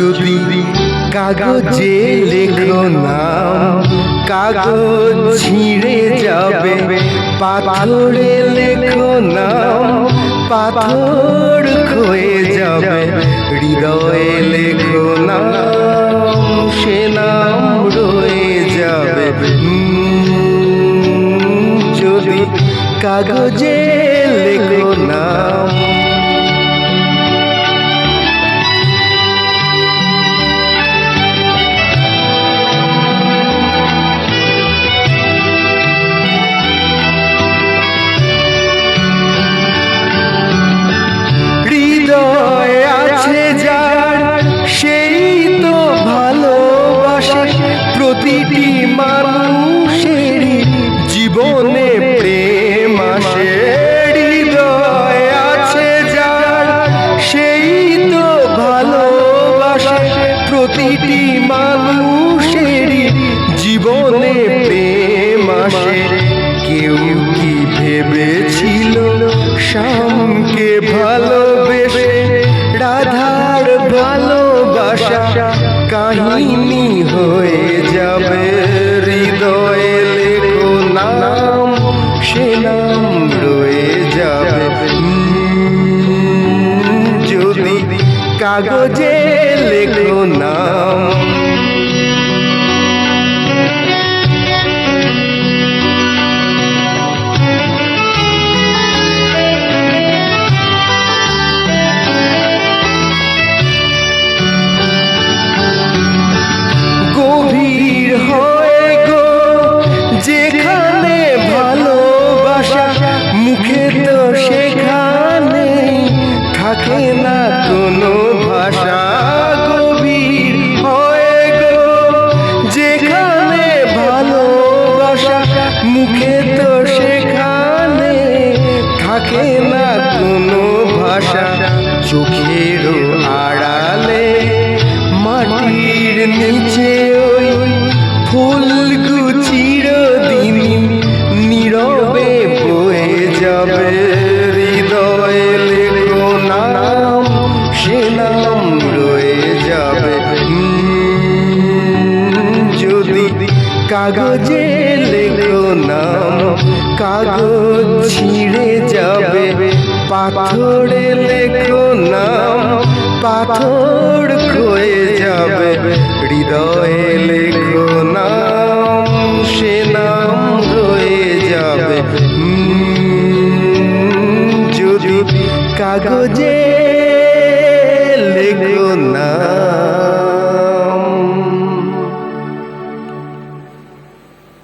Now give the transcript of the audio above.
যদি কাগজে লেখো নাম, কাগজ ছিঁড়ে যাবে। পাথরে লেখো নাম, পাথর ক্ষয়ে যাবে। হৃদয়ে লেখো নাম, সে নাম রয়ে যাবে। যদি কাগজে লেখো নাম। হৃদয় আছে যার, সেই তো ভালোবাসে। প্রতিটি মানুষেরই জীবনে প্রেম আসে। হৃদয় আছে যার, সেই তো ভালোবাসে। প্রতিটি মানুষেরই জীবনে প্রেম আসে। কেউ কি ভেবেছিল শ্যামকে ভালোবেসে রাধার ভালোবাসা কাহিনী হয়ে যাবে। হৃদয়ে লেখো নাম, সে নাম রয়ে যাবে। যদি কাগজে লেখো নাম। গভীর হয়ে গো যেখানে ভালোবাসা, মুখে তো সেখানে থাকে না কোনো ভাষা। গভীর হয়ে গো যেখানে ভালোবাসা, মুখে তো সেখানে থাকে না কোনো ভাষা। চোখের আড়ালে মাটির নিচে ওই ফুলগুলো চিরদিন নীরবে বয়ে যাবে। হৃদয়ে লেখো নাম, সে নাম রয়ে যাবে। যদি কাগজে লেখো নাম, কাগজ ছিঁড়ে যাবে। পাথরে লেখো নাম, পাথর ক্ষয়ে যাবে। হৃদয়ে লেখো নাম, সে নাম রয়ে যাবে। যদি কাগজে